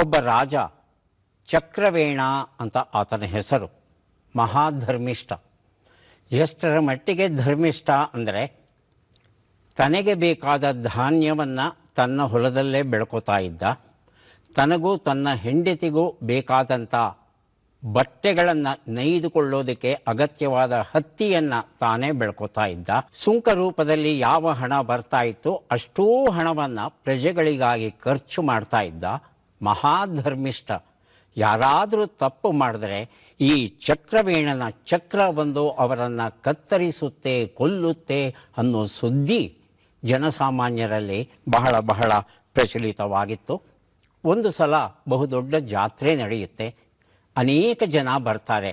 ಒಬ್ಬ ರಾಜ, ಚಕ್ರವೇಣ ಅಂತ ಆತನ ಹೆಸರು. ಮಹಾಧರ್ಮಿಷ್ಠ. ಎಷ್ಟರ ಮಟ್ಟಿಗೆ ಧರ್ಮಿಷ್ಠ ಅಂದರೆ ತನಗೆ ಬೇಕಾದ ಧಾನ್ಯವನ್ನು ತನ್ನ ಹೊಲದಲ್ಲೇ ಬೆಳ್ಕೋತಾ ಇದ್ದ, ತನಗೂ ತನ್ನ ಹೆಂಡತಿಗೂ ಬೇಕಾದಂಥ ಬಟ್ಟೆಗಳನ್ನು ನೇಯ್ದುಕೊಳ್ಳೋದಕ್ಕೆ ಅಗತ್ಯವಾದ ಹತ್ತಿಯನ್ನು ತಾನೇ ಬೆಳ್ಕೋತಾ ಇದ್ದ. ಸುಂಕ ರೂಪದಲ್ಲಿ ಯಾವ ಹಣ ಬರ್ತಾ ಇತ್ತು ಅಷ್ಟೂ ಹಣವನ್ನು ಪ್ರಜೆಗಳಿಗಾಗಿ ಖರ್ಚು ಮಾಡ್ತಾ ಇದ್ದ. ಮಹಾಧರ್ಮಿಷ್ಠ. ಯಾರಾದರೂ ತಪ್ಪು ಮಾಡಿದ್ರೆ ಈ ಚಕ್ರವೇಣನ ಚಕ್ರ ಬಂದು ಅವರನ್ನು ಕತ್ತರಿಸುತ್ತೆ, ಕೊಲ್ಲುತ್ತೆ ಅನ್ನೋ ಸುದ್ದಿ ಜನಸಾಮಾನ್ಯರಲ್ಲಿ ಬಹಳ ಬಹಳ ಪ್ರಚಲಿತವಾಗಿತ್ತು. ಒಂದು ಸಲ ಬಹುದೊಡ್ಡ ಜಾತ್ರೆ ನಡೆಯುತ್ತೆ. ಅನೇಕ ಜನ ಬರ್ತಾರೆ.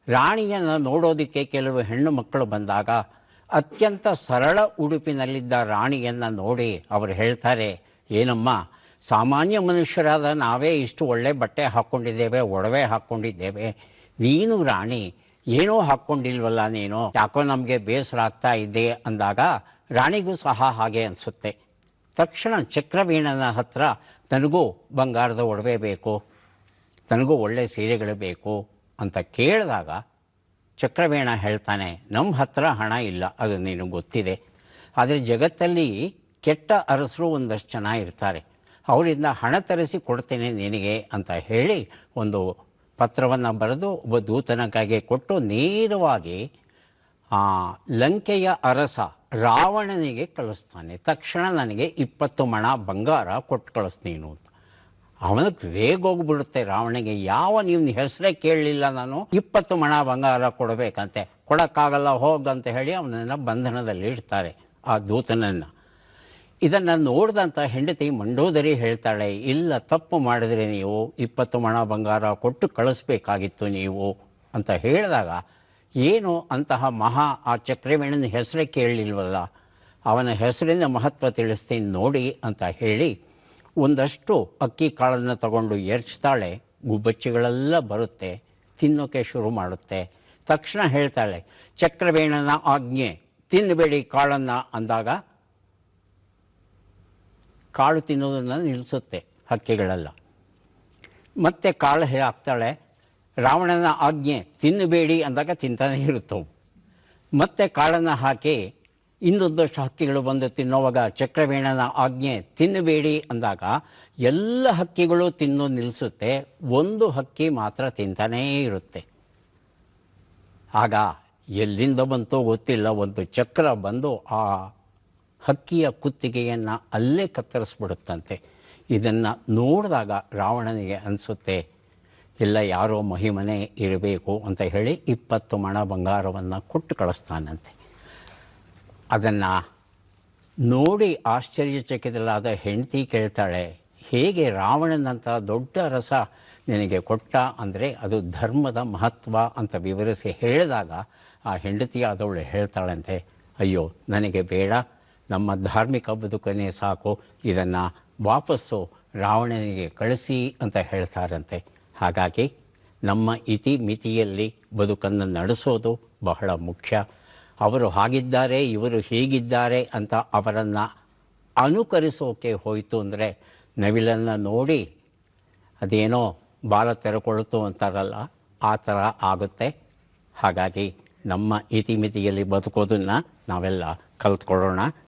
ರಾಣಿಯನ್ನು ನೋಡೋದಕ್ಕೆ ಕೆಲವು ಹೆಣ್ಣು ಮಕ್ಕಳು ಬಂದಾಗ ಅತ್ಯಂತ ಸರಳ ಉಡುಪಿನಲ್ಲಿದ್ದ ರಾಣಿಯನ್ನು ನೋಡಿ ಅವರು ಹೇಳ್ತಾರೆ, ಏನಮ್ಮ, ಸಾಮಾನ್ಯ ಮನುಷ್ಯರಾದ ನಾವೇ ಇಷ್ಟು ಒಳ್ಳೆ ಬಟ್ಟೆ ಹಾಕ್ಕೊಂಡಿದ್ದೇವೆ, ಒಡವೆ ಹಾಕ್ಕೊಂಡಿದ್ದೇವೆ, ನೀನು ರಾಣಿ ಏನೂ ಹಾಕ್ಕೊಂಡಿಲ್ವಲ್ಲ, ನೀನು ಯಾಕೋ ನಮಗೆ ಬೇಸರ ಆಗ್ತಾ ಇದ್ದೆ ಅಂದಾಗ ರಾಣಿಗೂ ಸಹ ಹಾಗೆ ಅನಿಸುತ್ತೆ. ತಕ್ಷಣ ಚಕ್ರವೀಣನ ಹತ್ರ ನನಗೂ ಬಂಗಾರದ ಒಡವೆ ಬೇಕು, ನನಗೂ ಒಳ್ಳೆ ಸೀರೆಗಳು ಬೇಕು ಅಂತ ಕೇಳಿದಾಗ ಚಕ್ರವೇಣ ಹೇಳ್ತಾನೆ, ನಮ್ಮ ಹತ್ರ ಹಣ ಇಲ್ಲ, ಅದು ನಿನಗೆ ಗೊತ್ತಿದೆ. ಆದರೆ ಜಗತ್ತಲ್ಲಿ ಕೆಟ್ಟ ಅರಸರು ಒಂದಷ್ಟು ಜನ ಇರ್ತಾರೆ, ಅವರಿಂದ ಹಣ ತರಿಸಿ ಕೊಡ್ತೇನೆ ನಿನಗೆ ಅಂತ ಹೇಳಿ ಒಂದು ಪತ್ರವನ್ನು ಬರೆದು ಒಬ್ಬ ದೂತನ ಕೈಗೆ ಕೊಟ್ಟು ನೇರವಾಗಿ ಲಂಕೆಯ ಅರಸ ರಾವಣನಿಗೆ ಕಳಿಸ್ತಾನೆ. ತಕ್ಷಣ ನನಗೆ 20 ಮಣ ಬಂಗಾರ ಕೊಟ್ಟು ಕಳಿಸ್ತೀನು ಅಂತ. ಅವನಿಗೆ ರೇಗೋಗ್ಬಿಡುತ್ತೆ ರಾವಣನಿಗೆ. ಯಾವ ನಿಮ್ಮ ಹೆಸರೇ ಕೇಳಲಿಲ್ಲ, ನಾನು 20 ಮಣ ಬಂಗಾರ ಕೊಡಬೇಕಂತೆ, ಕೊಡೋಕ್ಕಾಗಲ್ಲ ಹೋಗಂತ ಹೇಳಿ ಅವನನ್ನು ಬಂಧನದಲ್ಲಿ ಇಡ್ತಾರೆ, ಆ ದೂತನನ್ನು. ಇದನ್ನು ನೋಡಿದಂಥ ಹೆಂಡತಿ ಮಂಡೋದರಿ ಹೇಳ್ತಾಳೆ, ಇಲ್ಲ, ತಪ್ಪು ಮಾಡಿದರೆ ನೀವು 20 ಮಣ ಬಂಗಾರ ಕೊಟ್ಟು ಕಳಿಸ್ಬೇಕಾಗಿತ್ತು ನೀವು ಅಂತ ಹೇಳಿದಾಗ, ಏನು ಅಂತಹ ಆ ಚಕ್ರವೇಣನ ಹೆಸರೇ ಕೇಳಲಿಲ್ವಲ್ಲ, ಅವನ ಹೆಸರಿನ ಮಹತ್ವ ತಿಳಿಸ್ತೀನಿ ನೋಡಿ ಅಂತ ಹೇಳಿ ಒಂದಷ್ಟು ಅಕ್ಕಿ ಕಾಳನ್ನು ತಗೊಂಡು ಎರಚ್ತಾಳೆ. ಗುಬ್ಬಚ್ಚಿಗಳೆಲ್ಲ ಬರುತ್ತೆ, ತಿನ್ನೋಕ್ಕೆ ಶುರು ಮಾಡುತ್ತೆ. ತಕ್ಷಣ ಹೇಳ್ತಾಳೆ, ಚಕ್ರವೇಣನ ಆಜ್ಞೆ, ತಿನ್ನಬೇಡಿ ಕಾಳನ್ನು ಅಂದಾಗ ಕಾಳು ತಿನ್ನೋದನ್ನು ನಿಲ್ಲಿಸುತ್ತೆ ಹಕ್ಕಿಗಳೆಲ್ಲ. ಮತ್ತೆ ಕಾಳು ಹಾಕ್ತಾಳೆ. ರಾವಣನ ಆಜ್ಞೆ, ತಿನ್ನಬೇಡಿ ಅಂದಾಗ ತಿಂತಾನೆ ಇರುತ್ತವು. ಮತ್ತೆ ಕಾಳನ್ನು ಹಾಕಿ ಇನ್ನೊಂದಷ್ಟು ಹಕ್ಕಿಗಳು ಬಂದು ತಿನ್ನೋವಾಗ ಚಕ್ರವೇಣನ ಆಜ್ಞೆ, ತಿನ್ನಬೇಡಿ ಅಂದಾಗ ಎಲ್ಲ ಹಕ್ಕಿಗಳು ತಿನ್ನೋದು ನಿಲ್ಲಿಸುತ್ತೆ, ಒಂದು ಹಕ್ಕಿ ಮಾತ್ರ ತಿಂತಾನೇ ಇರುತ್ತೆ. ಆಗ ಎಲ್ಲಿಂದ ಬಂತೋ ಗೊತ್ತಿಲ್ಲ, ಒಂದು ಚಕ್ರ ಬಂದು ಆ ಹಕ್ಕಿಯ ಕುತ್ತಿಗೆಯನ್ನು ಅಲ್ಲೇ ಕತ್ತರಿಸ್ಬಿಡುತ್ತಂತೆ. ಇದನ್ನು ನೋಡಿದಾಗ ರಾವಣನಿಗೆ ಅನಿಸುತ್ತೆ, ಇಲ್ಲ, ಯಾರೋ ಮಹಿಮನೆ ಇರಬೇಕು ಅಂತ ಹೇಳಿ 20 ಮಣ ಬಂಗಾರವನ್ನು ಕೊಟ್ಟು ಕಳಿಸ್ತಾನಂತೆ. ಅದನ್ನು ನೋಡಿ ಆಶ್ಚರ್ಯಚಕಿತಳಾದ ಹೆಂಡತಿ ಕೇಳ್ತಾಳೆ, ಹೇಗೆ ರಾವಣನಂಥ ದೊಡ್ಡ ರಸ ನಿನಗೆ ಕೊಟ್ಟ ಅಂದರೆ ಅದು ಧರ್ಮದ ಮಹತ್ವ ಅಂತ ವಿವರಿಸಿ ಹೇಳಿದಾಗ ಆ ಹೆಂಡತಿಯಾದವಳು ಹೇಳ್ತಾಳಂತೆ, ಅಯ್ಯೋ ನನಗೆ ಬೇಡ, ನಮ್ಮ ಧಾರ್ಮಿಕ ಬದುಕನ್ನೇ ಸಾಕು, ಇದನ್ನು ವಾಪಸ್ಸು ರಾವಣನಿಗೆ ಕಳಿಸಿ ಅಂತ ಹೇಳ್ತಾರಂತೆ. ಹಾಗಾಗಿ ನಮ್ಮ ಇತಿಮಿತಿಯಲ್ಲಿ ಬದುಕನ್ನು ನಡೆಸೋದು ಬಹಳ ಮುಖ್ಯ. ಅವರು ಹಾಗಿದ್ದಾರೆ, ಇವರು ಹೀಗಿದ್ದಾರೆ ಅಂತ ಅವರನ್ನು ಅನುಕರಿಸೋಕೆ ಹೋಯಿತು ಅಂದರೆ ನವಿಲನ್ನು ನೋಡಿ ಅದೇನೋ ಬಾಲ ತೆರೆಕೊಳ್ತು ಅಂತಾರಲ್ಲ, ಆ ಥರ ಆಗುತ್ತೆ. ಹಾಗಾಗಿ ನಮ್ಮ ಇತಿಮಿತಿಯಲ್ಲಿ ಬದುಕೋದನ್ನು ನಾವೆಲ್ಲ ಕಲ್ತ್ಕೊಳ್ಳೋಣ.